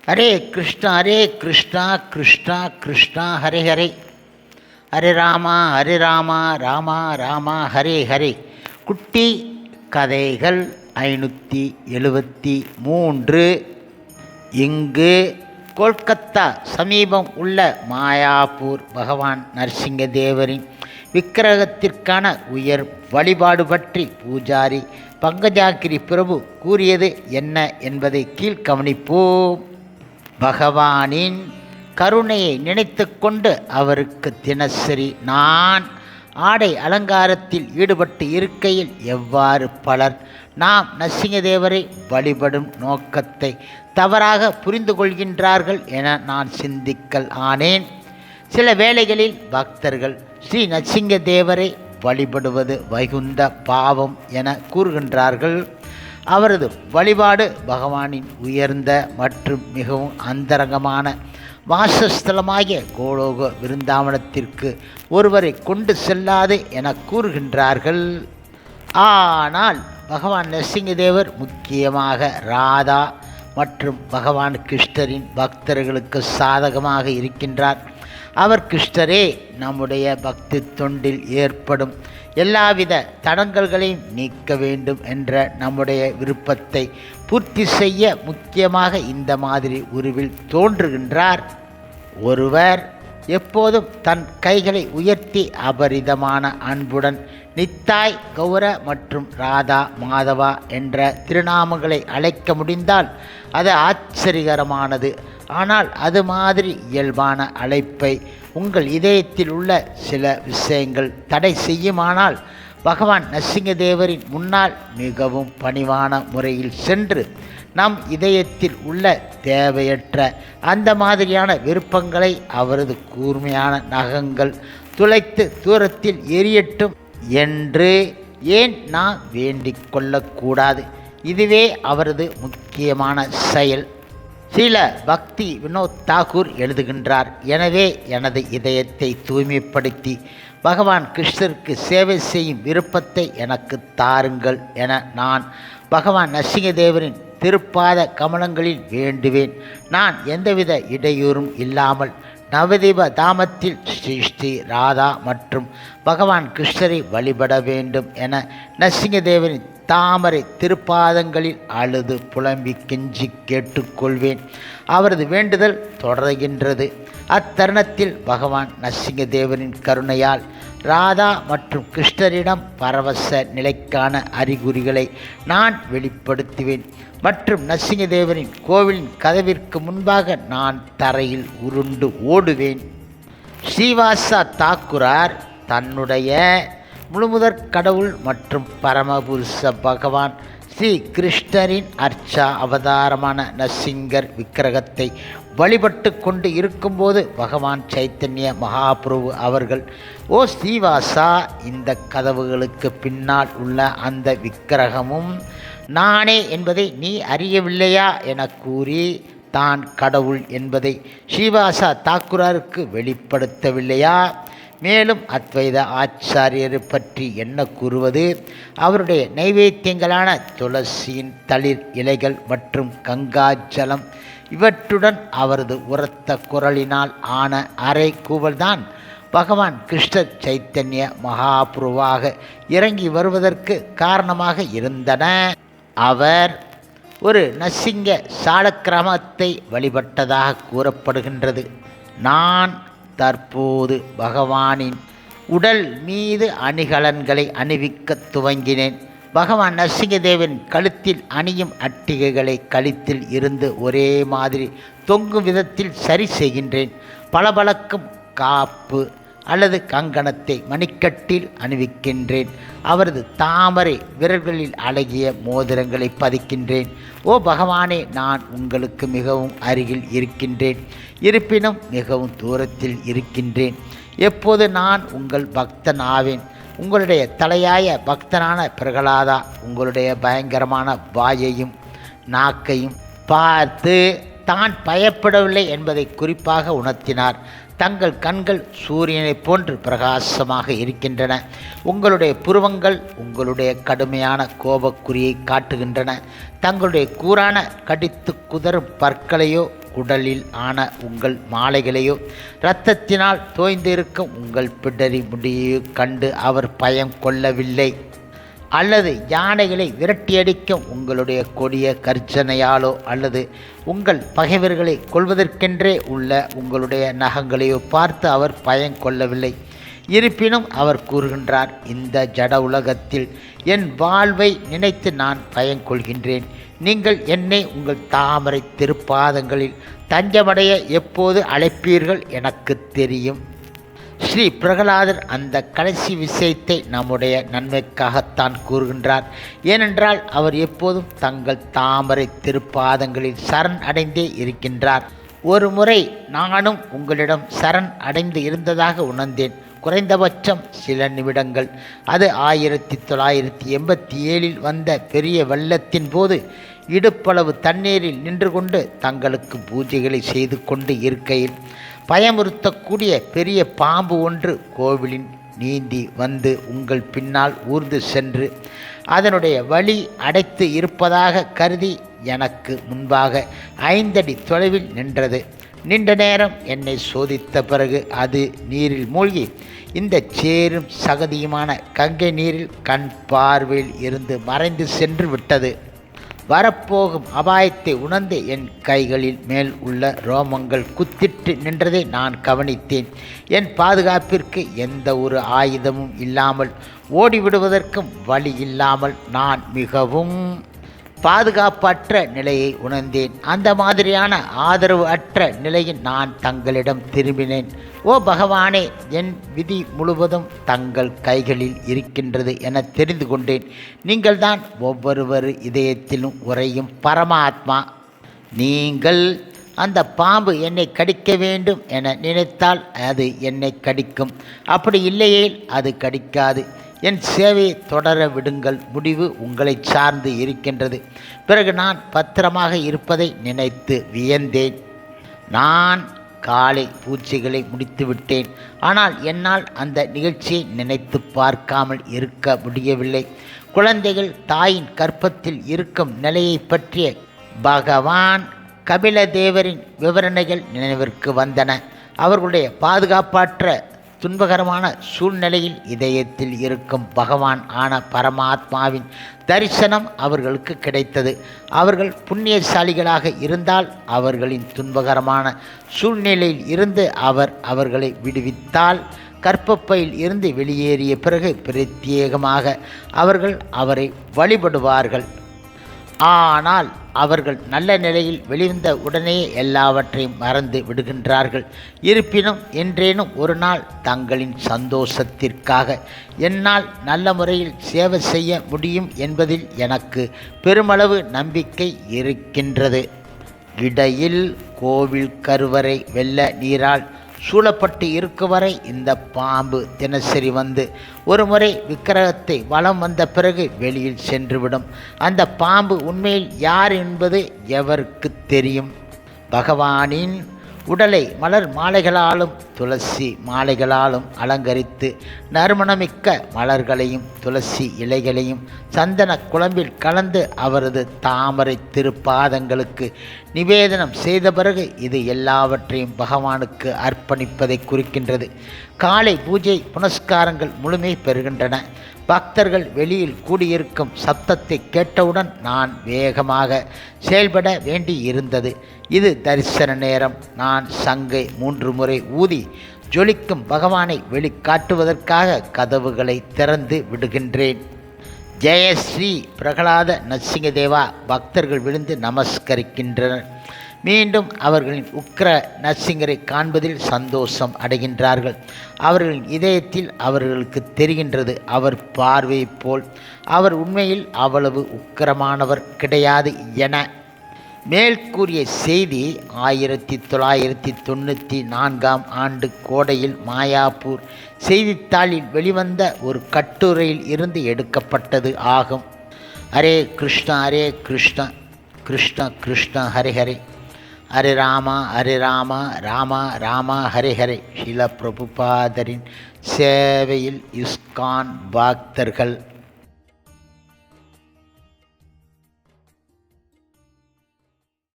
ஹரே கிருஷ்ணா கிருஷ்ணா கிருஷ்ணா ஹரே ஹரே, ஹரே ராமா ராமா ராமா ஹரே ஹரே. குட்டி கதைகள் 573. இங்கு கொல்கத்தா சமீபம் உள்ள மாயாப்பூர் பகவான் நரசிங்கதேவரின் விக்கிரகத்திற்கான உயர் வழிபாடு பற்றி பூஜாரி பங்கஜாக்கிரி பிரபு கூறியது என்ன என்பதை கீழ் கவனிப்போம். பகவானின் கருணையை நினைத்து கொண்டு அவருக்கு தினசரி நான் ஆடை அலங்காரத்தில் ஈடுபட்டு இருக்கையில் எவ்வாறு பலர் நாம் நரசிங்கதேவரை வழிபடும் நோக்கத்தை தவறாக புரிந்து கொள்கின்றார்கள் என நான் சிந்திக்கல் ஆனேன். சில வேளைகளில் பக்தர்கள் ஸ்ரீ நரசிங்கதேவரை வழிபடுவது வைகுந்த பாவம் என கூறுகின்றார்கள். அவரது வழிபாடு பகவானின் உயர்ந்த மற்றும் மிகவும் அந்தரங்கமான வாசஸ்தலமாகிய கோலோக விருந்தாவனத்திற்கு ஒருவரை கொண்டு செல்லாது என கூறுகின்றார்கள். ஆனால் பகவான் நரசிங்கதேவர் முக்கியமாக ராதா மற்றும் பகவான் கிருஷ்ணரின் பக்தர்களுக்கு சாதகமாக இருக்கின்றார். அவர் கிருஷ்ணரே நம்முடைய பக்தி தொண்டில் ஏற்படும் எல்லாவித தடங்கல்களையும் நீக்க வேண்டும் என்ற நம்முடைய விருப்பத்தை பூர்த்தி செய்ய முக்கியமாக இந்த மாதிரி உருவில் தோன்றுகின்றார். ஒருவர் எப்போதும் தன் கைகளை உயர்த்தி அபரிதமான அன்புடன் நித்தாய், கௌர மற்றும் ராதா, மாதவா என்ற திருநாமங்களை அழைக்க முடிந்தால் அது ஆச்சரியகரமானது. ஆனால் அது மாதிரி இயல்பான அழைப்பை உங்கள் இதயத்தில் உள்ள சில விஷயங்கள் தடை செய்யுமானால் பகவான் நரசிங்கதேவரின் முன்னால் மிகவும் பணிவான முறையில் சென்று நம் இதயத்தில் உள்ள தேவையற்ற அந்த மாதிரியான விருப்பங்களை அவரது கூர்மையான நகங்கள் துளைத்து தூரத்தில் எரியட்டும் என்று ஏன் நான் வேண்டிக் கொள்ளக்கூடாது? இதுவே அவரது முக்கியமான செயல். சில பக்தி வினோத் தாகூர் எழுதுகின்றார், எனவே எனது இதயத்தை தூய்மைப்படுத்தி பகவான் கிருஷ்ணருக்கு சேவை செய்யும் விருப்பத்தை எனக்கு தாருங்கள் என நான் பகவான் நரசிங்கதேவரின் திருப்பாத கமலங்களில் வேண்டுவேன். நான் எந்தவித இடையூறும் இல்லாமல் நவதீப தாமத்தில் ஸ்ரீ ஸ்ரீ ராதா மற்றும் பகவான் கிருஷ்ணரை வழிபட வேண்டும் என நரசிங்கதேவரின் தாமரை திருப்பாதங்களில் அழுது புலம்பி கெஞ்சி கேட்டுக்கொள்வேன். அவரது வேண்டுதல் தொடர்கின்றது. அத்தருணத்தில் பகவான் நரசிங்கதேவரின் கருணையால் ராதா மற்றும் கிருஷ்ணரிடம் பரவச நிலைக்கான அறிகுறிகளை நான் வெளிப்படுத்துவேன் மற்றும் நரசிங்கதேவரின் கோவிலின் கதவிற்கு முன்பாக நான் தரையில் உருண்டு ஓடுவேன். ஸ்ரீவாசா தாக்குரார் தன்னுடைய முழுமுதற் கடவுள் மற்றும் பரமபுருஷ பகவான் ஸ்ரீ கிருஷ்ணரின் அர்ச்சா அவதாரமான நரசிங்கர் விக்கிரகத்தை வழிபட்டு கொண்டு இருக்கும்போது பகவான் சைத்தன்ய மகாபிரபு அவர்கள், ஓ ஸ்ரீவாசா, இந்த கதவுகளுக்கு பின்னால் உள்ள அந்த விக்கிரகமும் நானே என்பதை நீ அறியவில்லையா என கூறி தான் கடவுள் என்பதை ஸ்ரீவாசா தாக்குராருக்கு வெளிப்படுத்தவில்லையா? மேலும் அத்வைத ஆச்சாரியரை பற்றி என்ன கூறுவது? அவருடைய நைவேத்தியங்களான துளசியின் தளிர் இலைகள் மற்றும் கங்காஜலம் இவற்றுடன் அவரது உரத்த குரலினால் ஆன அரை கூவல்தான் பகவான் கிருஷ்ணர் சைத்தன்ய மகாபிரபுவாக இறங்கி வருவதற்கு காரணமாக இருந்தன. அவர் ஒரு நரசிங்க சாலக்கிராமத்தை வழிபட்டதாக கூறப்படுகின்றது. நான் தற்போது பகவானின் உடல் மீது அணிகலன்களை அணிவிக்க துவங்கினேன். பகவான் நரசிங்கதேவன் கழுத்தில் அணியும் அட்டிகைகளை கழுத்தில் இருந்து ஒரே மாதிரி தொங்கும் விதத்தில் சரி செய்கின்றேன். பளபளக்கும் காப்பு அல்லது கங்கணத்தை மணிக்கட்டில் அணிவிக்கின்றேன். அவரது தாமரை விரல்களில் அழகிய மோதிரங்களை பதிக்கின்றேன். ஓ பகவானே, நான் உங்களுக்கு மிகவும் அருகில் இருக்கின்றேன், இருப்பினும் மிகவும் தூரத்தில் இருக்கின்றேன். எப்போது நான் உங்கள் பக்தன் ஆவேன்? உங்களுடைய தலையாய பக்தனான பிரகலாதா உங்களுடைய பயங்கரமான வாயையும் நாக்கையும் பார்த்து தான் பயப்படவில்லை என்பதை குறிப்பாக உணர்த்தினார். தங்கள் கண்கள் சூரியனைப் போன்று பிரகாசமாக இருக்கின்றன. உங்களுடைய புருவங்கள் உங்களுடைய கடுமையான கோபக்குறியை காட்டுகின்றன. தங்களுடைய கூரான கடித்து குதறும் பற்களையோ குடலில் ஆன உங்கள் மாலைகளையோ இரத்தத்தினால் தோய்ந்திருக்கும் உங்கள் பிடரி முடியையோ கண்டு அவர் பயம் கொள்ளவில்லை. அல்லது யானைகளை விரட்டியடிக்கும் உங்களுடைய கொடிய கர்ஜனையாலோ அல்லது உங்கள் பகைவர்களை கொள்வதற்கென்றே உள்ள உங்களுடைய நகங்களையோ பார்த்து அவர் பயம் கொள்ளவில்லை. இருப்பினும் அவர் கூறுகின்றார், இந்த ஜட உலகத்தில் என் வாழ்வை நினைத்து நான் பயங்கொள்கின்றேன். நீங்கள் என்னை உங்கள் தாமரை திருப்பாதங்களில் தஞ்சமடைய எப்போது அழைப்பீர்கள் எனக்கு தெரியும். ஸ்ரீ பிரகலாதர் அந்த கடைசி விஷயத்தை நம்முடைய நன்மைக்காகத்தான் கூறுகின்றார். ஏனென்றால் அவர் எப்போதும் தங்கள் தாமரை திருப்பாதங்களில் சரண் அடைந்தே இருக்கின்றார். ஒரு முறை நானும் உங்களிடம் சரண் அடைந்து இருந்ததாக உணர்ந்தேன். குறைந்தபட்சம் சில நிமிடங்கள். அது 1987 வந்த பெரிய வெள்ளத்தின் போது இடுப்பளவு தண்ணீரில் நின்று கொண்டு தங்களுக்கு பூஜைகளை செய்து கொண்டு இருக்கையில் பயமுறுத்தக்கூடிய பெரிய பாம்பு ஒன்று கோவிலின் நீந்தி வந்து உங்கள் பின்னால் ஊர்ந்து சென்று அதனுடைய வழி அடைத்து இருப்பதாக கருதி எனக்கு முன்பாக 5 அடி தொலைவில் நின்றது. நீண்ட நேரம் என்னை சோதித்த பிறகு அது நீரில் மூழ்கி இந்த சேரும் சகதியுமான கங்கை நீரில் கண் பார்வையில் இருந்து மறைந்து சென்று விட்டது. வரப்போகும் அபாயத்தை உணர்ந்து என் கைகளில் மேல் உள்ள ரோமங்கள் குத்திட்டு நின்றதை நான் கவனித்தேன். என் பாதுகாப்பிற்கு எந்த ஒரு ஆயுதமும் இல்லாமல் ஓடிவிடுவதற்கும் வழி இல்லாமல் நான் மிகவும் பாதுகாப்பற்ற நிலையை உணர்ந்தேன். அந்த மாதிரியான ஆதரவு அற்ற நிலையில் நான் தங்களிடம் திரும்பினேன். ஓ பகவானே, என் விதி முழுவதும் தங்கள் கைகளில் இருக்கின்றது என தெரிந்து கொண்டேன். நீங்கள்தான் ஒவ்வொருவர் இதயத்திலும் உறையும் பரமாத்மா. நீங்கள் அந்த பாம்பு என்னை கடிக்க வேண்டும் என நினைத்தால் அது என்னை கடிக்கும். அப்படி இல்லையேல் அது கடிக்காது. என் சேவையை தொடர விடுங்கள். முடிவு உங்களை சார்ந்து இருக்கின்றது. பிறகு நான் பத்திரமாக இருப்பதை நினைத்து வியந்தேன். நான் காலை பூஜைகளை முடித்துவிட்டேன். ஆனால் என்னால் அந்த நிகழ்ச்சியை நினைத்து பார்க்காமல் இருக்க முடியவில்லை. குழந்தைகள் தாயின் கர்ப்பத்தில் இருக்கும் நிலையை பற்றிய பகவான் கபிலதேவரின் விவரணைகள் நினைவிற்கு வந்தன. அவர்களுடைய பாதுகாப்பற்ற துன்பகரமான சூழ்நிலையில் இதயத்தில் இருக்கும் பகவான் ஆன பரமாத்மாவின் தரிசனம் அவர்களுக்கு கிடைத்தது. அவர்கள் புண்ணியசாலிகளாக இருந்தால் அவர்களின் துன்பகரமான சூழ்நிலையில் இருந்து அவர் அவர்களை விடுவித்தால் கர்ப்பப்பையில் இருந்து வெளியேறிய பிறகு பிரத்யேகமாக அவர்கள் அவரை வழிபடுவார்கள். ஆனால் அவர்கள் நல்ல நிலையில் வெளிவந்த உடனே எல்லாவற்றையும் மறந்து விடுகின்றார்கள். இருப்பினும் என்றேனும் ஒரு நாள் தங்களின் சந்தோஷத்திற்காக என்னால் நல்ல முறையில் சேவை செய்ய முடியும் என்பதில் எனக்கு பெருமளவு நம்பிக்கை இருக்கின்றது. இடையில் கோவில் கருவறை வெள்ள நீரால் சூழப்பட்டு இருக்கும் வரை இந்த பாம்பு தினசரி வந்து ஒரு முறை விக்கிரகத்தை வலம் வந்த பிறகு வெளியில் சென்றுவிடும். அந்த பாம்பு உண்மையில் யார் என்பது எவருக்கு தெரியும்? பகவானின் உடலை மலர் மாலைகளாலும் துளசி மாலைகளாலும் அலங்கரித்து நறுமணமிக்க மலர்களையும் துளசி இலைகளையும் சந்தன குழம்பில் கலந்து அவரது தாமரை திருப்பாதங்களுக்கு நிவேதனம் செய்த பிறகு இது எல்லாவற்றையும் பகவானுக்கு அர்ப்பணிப்பதை குறிக்கின்றது. காலை பூஜை புனஸ்காரங்கள் முழுமை பெறுகின்றன. பக்தர்கள் வெளியில் கூடியிருக்கும் சப்தத்தை கேட்டவுடன் நான் வேகமாக செயல்பட வேண்டி இருந்தது. இது தரிசன நேரம். நான் சங்கை 3 முறை ஊதி ஜொலிக்கும் பகவானை வெளிக்காட்டுவதற்காக கதவுகளை திறந்து விடுகின்றேன். ஜெயஸ்ரீ பிரகலாத நரசிங்கதேவா. பக்தர்கள் விழுந்து நமஸ்கரிக்கின்றனர். மீண்டும் அவர்களின் உக்கிர நரசிங்கரை காண்பதில் சந்தோஷம் அடைகின்றார்கள். அவர்களின் இதயத்தில் அவர்களுக்கு தெரிகின்றது, அவர் பார்வையைப் போல் அவர் உண்மையில் அவ்வளவு உக்கிரமானவர் கிடையாது என. மேற்கூறிய செய்தி 1994 ஆண்டு கோடையில் மாயாப்பூர் செய்தித்தாளில் வெளிவந்த ஒரு கட்டுரையில் இருந்து எடுக்கப்பட்டது ஆகும். ஹரே கிருஷ்ணா ஹரே கிருஷ்ணா கிருஷ்ண கிருஷ்ண ஹரே ஹரே, ஹரே ராமா ராமா ராமா ஹரே ஹரே. ஸ்ரீல பிரபுபாதரின் சேவையில் இஸ்கான் பக்தர்கள்.